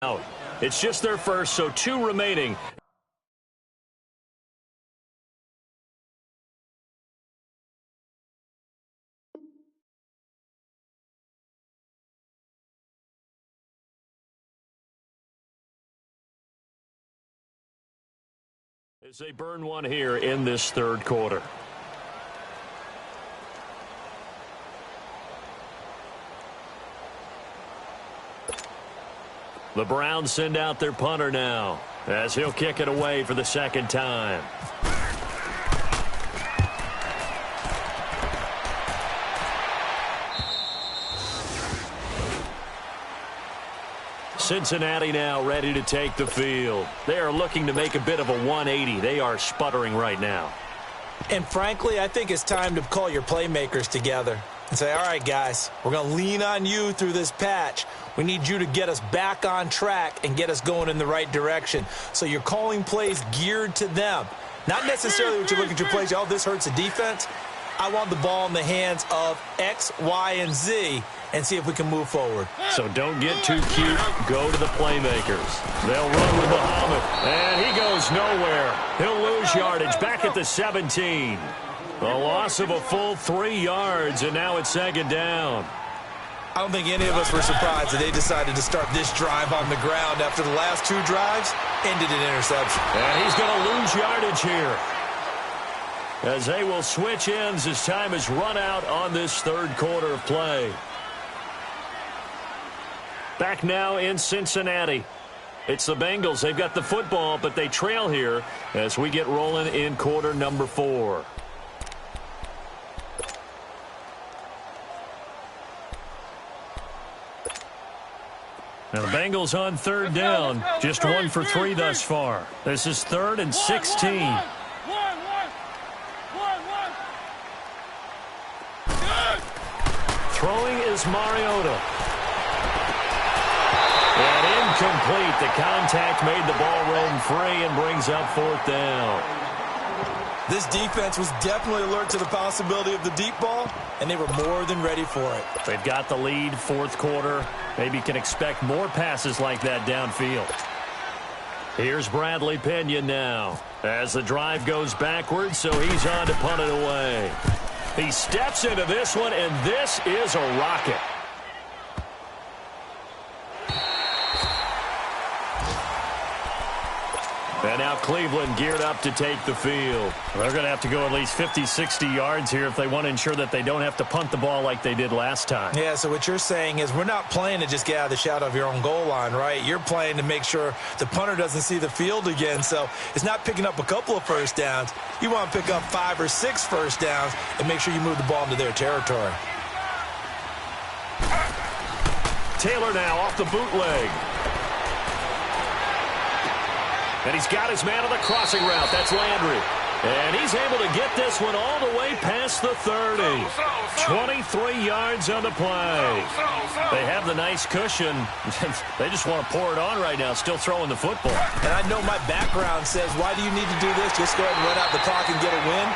out. It's just their first, so 2 remaining. As they burn one here in this third quarter. The Browns send out their punter now, as he'll kick it away for the second time. Cincinnati now ready to take the field. They are looking to make a bit of a 180. They are sputtering right now. And frankly, I think it's time to call your playmakers together and say, all right, guys, we're going to lean on you through this patch. We need you to get us back on track and get us going in the right direction. So you're calling plays geared to them. Not necessarily what you look at your plays, oh, this hurts the defense. I want the ball in the hands of X, Y, and Z and see if we can move forward. So don't get too cute. Go to the playmakers. They'll run with Muhammad. And he goes nowhere. He'll lose yardage back at the 17. A loss of a full 3 yards, and now it's second down. I don't think any of us were surprised that they decided to start this drive on the ground after the last 2 drives ended in interception. And he's going to lose yardage here, as they will switch ends as time is run out on this third quarter of play. Back now in Cincinnati. It's the Bengals. They've got the football, but they trail here as we get rolling in quarter number 4. Now the Bengals on third down. Just 1 for 3 thus far. This is 3rd and 16. Throwing is Mariota. And incomplete. The contact made the ball roam free and brings up 4th down. This defense was definitely alert to the possibility of the deep ball, and they were more than ready for it. They've got the lead, 4th quarter. Maybe can expect more passes like that downfield. Here's Bradley Pinion now as the drive goes backwards, so he's on to punt it away. He steps into this one, and this is a rocket. And now Cleveland geared up to take the field. They're going to have to go at least 50, 60 yards here if they want to ensure that they don't have to punt the ball like they did last time. Yeah, so what you're saying is we're not playing to just get out of the shadow of your own goal line, right? You're playing to make sure the punter doesn't see the field again. So it's not picking up a couple of first downs. You want to pick up 5 or 6 first downs and make sure you move the ball into their territory. Taylor now off the bootleg. And he's got his man on the crossing route. That's Landry. And he's able to get this one all the way past the 30. 23 yards on the play. They have the nice cushion. They just want to pour it on right now, still throwing the football. And I know my background says, why do you need to do this? Just go ahead and run out the clock and get a win.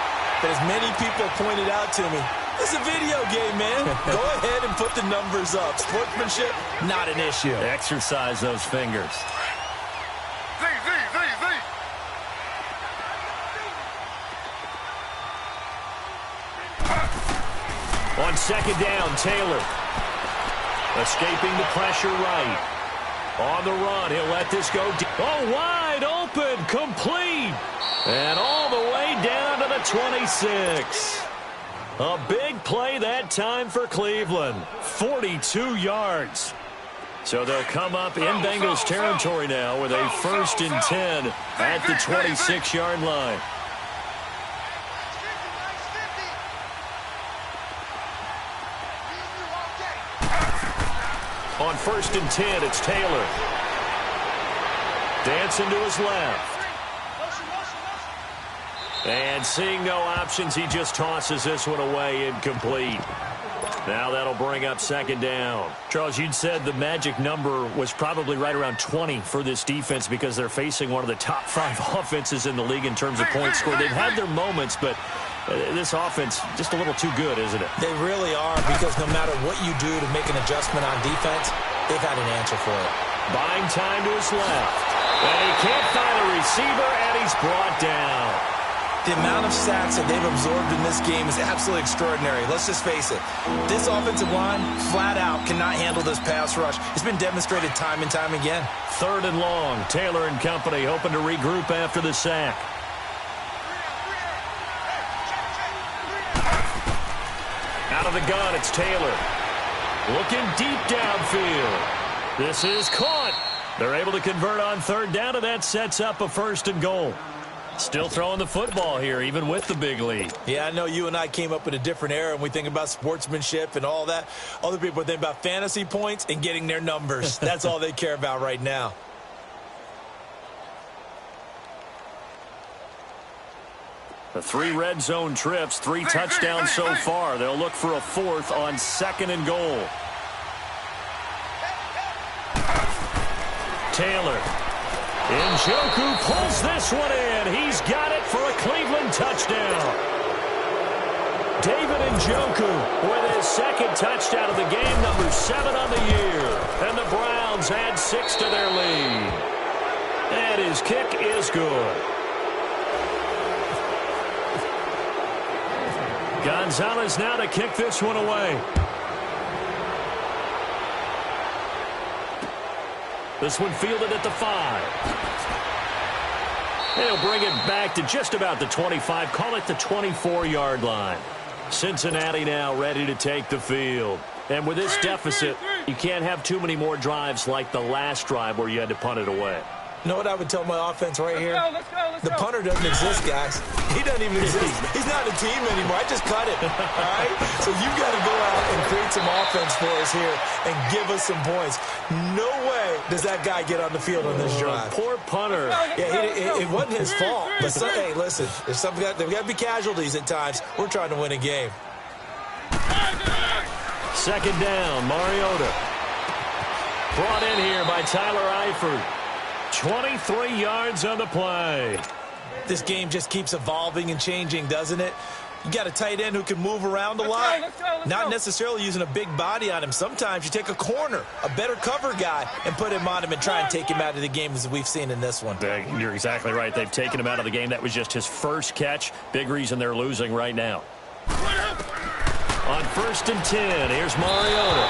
But as many people pointed out to me, it's a video game, man. Go ahead and put the numbers up. Sportsmanship, not an issue. Exercise those fingers. On second down, Taylor. Escaping the pressure right. On the run, he'll let this go. Oh, wide open, complete. And all the way down to the 26. A big play that time for Cleveland. 42 yards. So they'll come up in Bengals territory now with a 1st and 10 at the 26-yard line. On 1st and 10, it's Taylor. Dancing to his left. And seeing no options, he just tosses this one away incomplete. Now that'll bring up second down. Charles, you'd said the magic number was probably right around 20 for this defense because they're facing one of the top 5 offenses in the league in terms of points scored. They've had their moments, but this offense just a little too good, isn't it? They really are, because no matter what you do to make an adjustment on defense, they've had an answer for it. Buying time to his left. And he can't find a receiver, and he's brought down. The amount of sacks that they've absorbed in this game is absolutely extraordinary. Let's just face it. This offensive line, flat out, cannot handle this pass rush. It's been demonstrated time and time again. 3rd and long. Taylor and company hoping to regroup after the sack. Out of the gun, it's Taylor. Looking deep downfield. This is caught. They're able to convert on 3rd down, and that sets up a 1st and goal. Still throwing the football here, even with the big lead. Yeah, I know you and I came up in a different era, and we think about sportsmanship and all that. Other people think about fantasy points and getting their numbers. That's all they care about right now. The 3 red zone trips, 3 touchdowns so far. They'll look for a 4th on 2nd and goal. Taylor. Njoku pulls this one in. He's got it for a Cleveland touchdown. David Njoku with his 2nd touchdown of the game, number 7 on the year. And the Browns add 6 to their lead. And his kick is good. Gonzalez now to kick this one away. This one fielded at the 5. They'll bring it back to just about the 25. Call it the 24-yard line. Cincinnati now ready to take the field. And with this deficit, you can't have too many more drives like the last drive where you had to punt it away. You know what I would tell my offense right here? Let's go. The punter doesn't exist, guys. He doesn't even exist. He's not a team anymore. I just cut it, all right? So you got to go out and create some offense for us here and give us some points. No way does that guy get on the field on this drive. Poor punter. Yeah, it wasn't his fault. But, hey, listen, there's got to be casualties at times. We're trying to win a game. 2nd down, Mariota. Brought in here by Tyler Eifert. 23 yards on the play. This game just keeps evolving and changing, doesn't it? You got a tight end who can move around a lot. Not necessarily using a big body on him. Sometimes you take a corner, a better cover guy, and put him on him and try and take him out of the game as we've seen in this one. You're exactly right. They've taken him out of the game. That was just his first catch. Big reason they're losing right now. On 1st and 10, here's Mariota.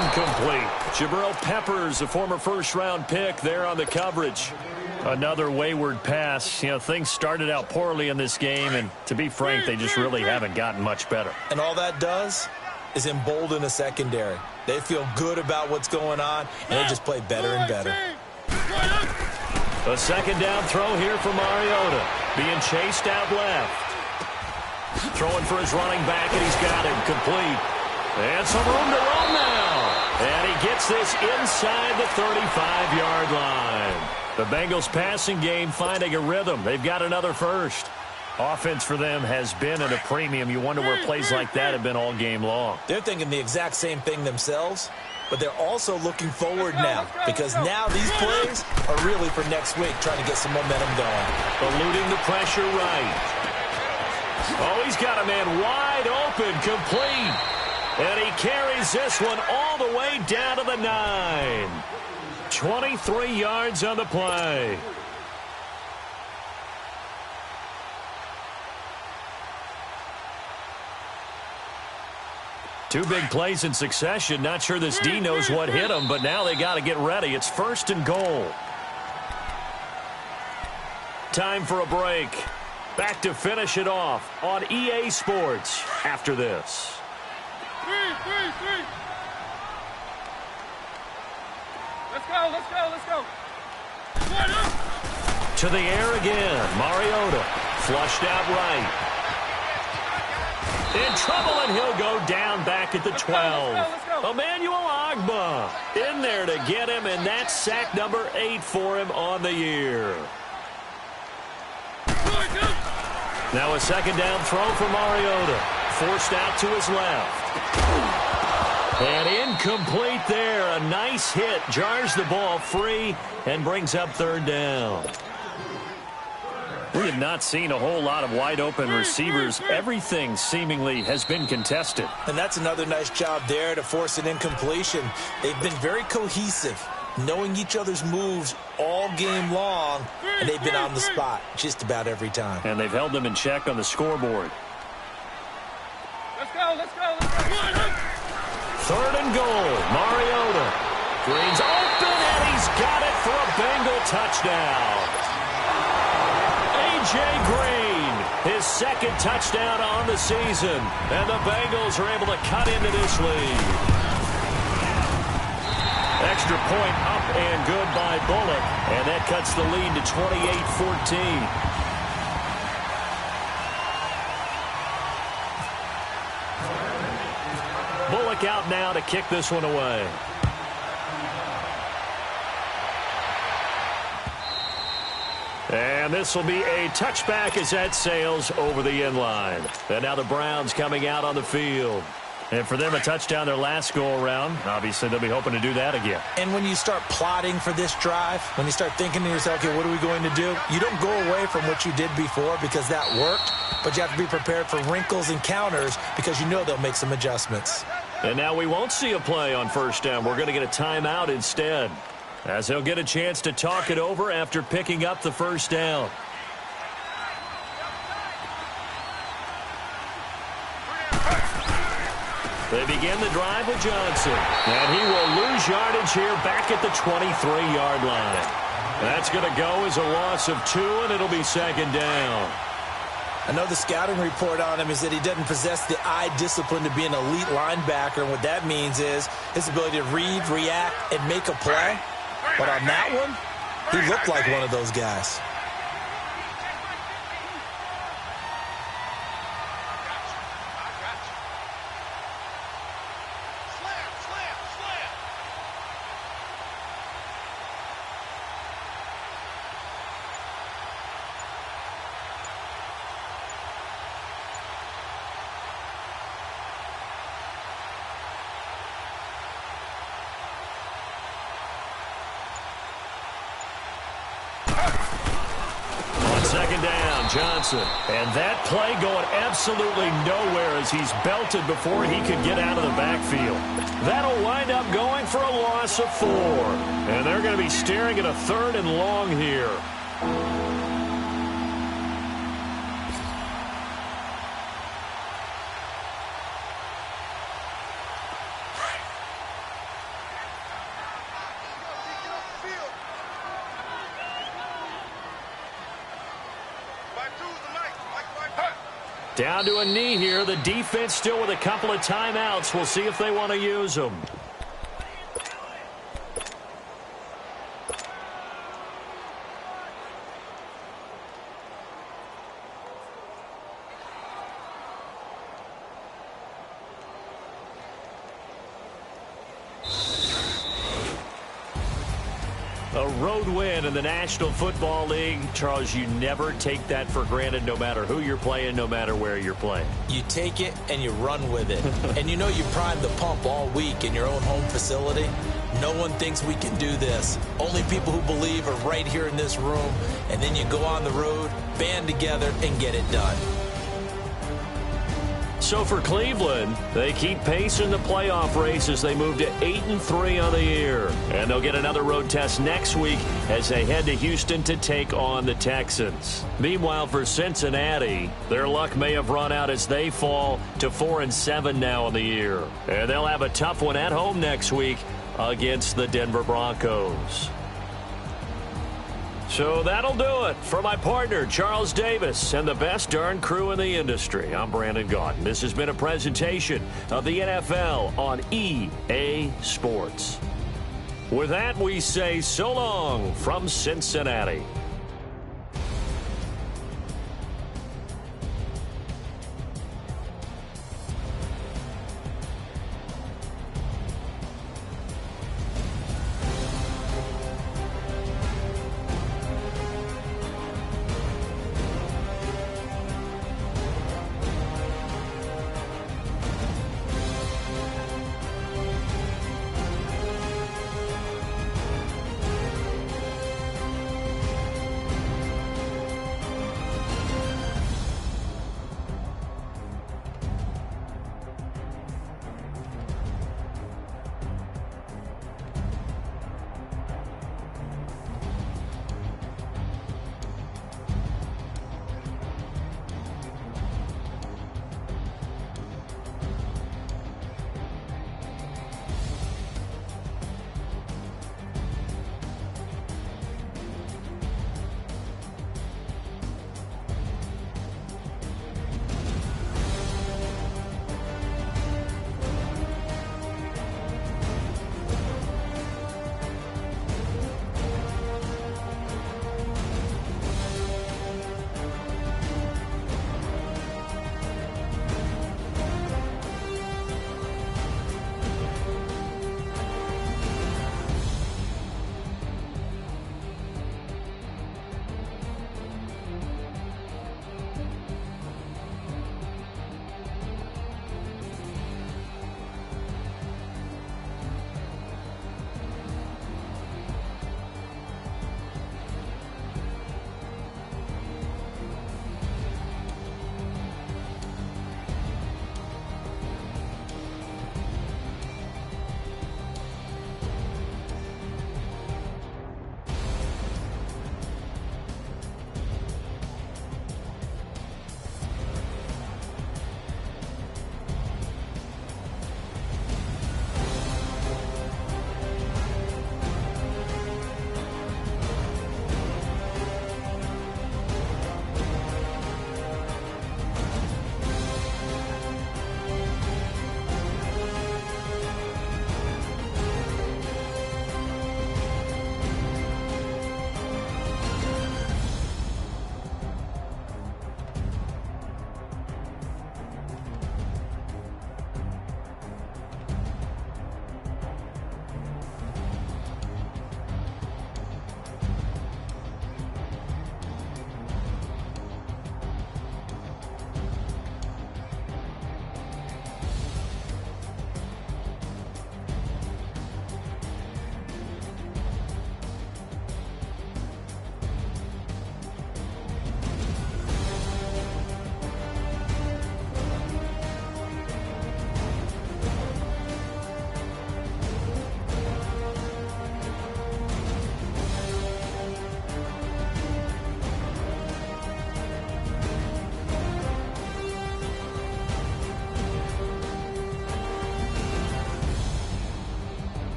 Incomplete. Jabril Peppers, a former first-round pick, there on the coverage. Another wayward pass. You know, things started out poorly in this game, and to be frank, they just really haven't gotten much better. And all that does is embolden a secondary. They feel good about what's going on, and they just play better and better. A 2nd down throw here for Mariota. Being chased out left. Throwing for his running back, and he's got it complete. And some room to roam now. And he gets this inside the 35-yard line. The Bengals passing game finding a rhythm. They've got another first. Offense for them has been at a premium. You wonder where plays like that have been all game long. They're thinking the exact same thing themselves, but they're also looking forward now because now these plays are really for next week, trying to get some momentum going. Eluding the pressure right. Oh, he's got a man wide open, complete. And he carries this one all the way down to the 9. 23 yards on the play. Two big plays in succession. Not sure this D knows what hit him, but now they got to get ready. It's 1st and goal. Time for a break. Back to finish it off on EA Sports after this. 3. Let's go. To the air again. Mariota flushed out right. In trouble, and he'll go down back at the 12. Let's go. Emmanuel Ogbah in there to get him, and that's sack number 8 for him on the year. Now a 2nd down throw for Mariota. Forced out to his left. And incomplete there. A nice hit. Jars the ball free and brings up 3rd down. We have not seen a whole lot of wide-open receivers. Everything seemingly has been contested. And that's another nice job there to force an incompletion. They've been very cohesive. knowing each other's moves all game long, and they've been on the spot just about every time. And they've held them in check on the scoreboard. Let's go, let's go, let's go. 3rd and goal. Mariota. Green's open, and he's got it for a Bengal touchdown. A.J. Green, his 2nd touchdown on the season. And the Bengals are able to cut into this lead. Extra point up and good by Bullock. And that cuts the lead to 28-14. Bullock out now to kick this one away. And this will be a touchback as that sails over the end line. And now the Browns coming out on the field. And for them, a touchdown their last go-around. Obviously, they'll be hoping to do that again. And when you start plotting for this drive, when you start thinking to yourself, okay, what are we going to do? You don't go away from what you did before because that worked, but you have to be prepared for wrinkles and counters because you know they'll make some adjustments. And now we won't see a play on 1st down. We're going to get a timeout instead, as he'll get a chance to talk it over after picking up the 1st down. They begin the drive with Johnson. And he will lose yardage here back at the 23-yard line. That's going to go as a loss of 2, and it'll be 2nd down. I know the scouting report on him is that he doesn't possess the eye discipline to be an elite linebacker. And what that means is his ability to read, react, and make a play. But on that one, he looked like one of those guys. Johnson. And that play going absolutely nowhere as he's belted before he could get out of the backfield. That'll wind up going for a loss of 4. And they're going to be staring at a 3rd and long here. Down to a knee here. The defense still with a couple of timeouts. We'll see if they want to use them. A road win in the National Football League. Charles, you never take that for granted no matter who you're playing, no matter where you're playing. You take it and you run with it. And you know you primed the pump all week in your own home facility. No one thinks we can do this. Only people who believe are right here in this room. And then you go on the road, band together, and get it done. So for Cleveland, they keep pace in the playoff race as they move to 8-3 on the year. And they'll get another road test next week as they head to Houston to take on the Texans. Meanwhile, for Cincinnati, their luck may have run out as they fall to 4-7 now on the year. And they'll have a tough one at home next week against the Denver Broncos. So that'll do it for my partner, Charles Davis, and the best darn crew in the industry. I'm Brandon Gaudin. This has been a presentation of the NFL on EA Sports. With that, we say so long from Cincinnati.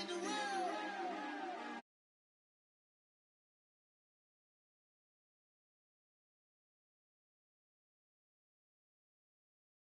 in the world.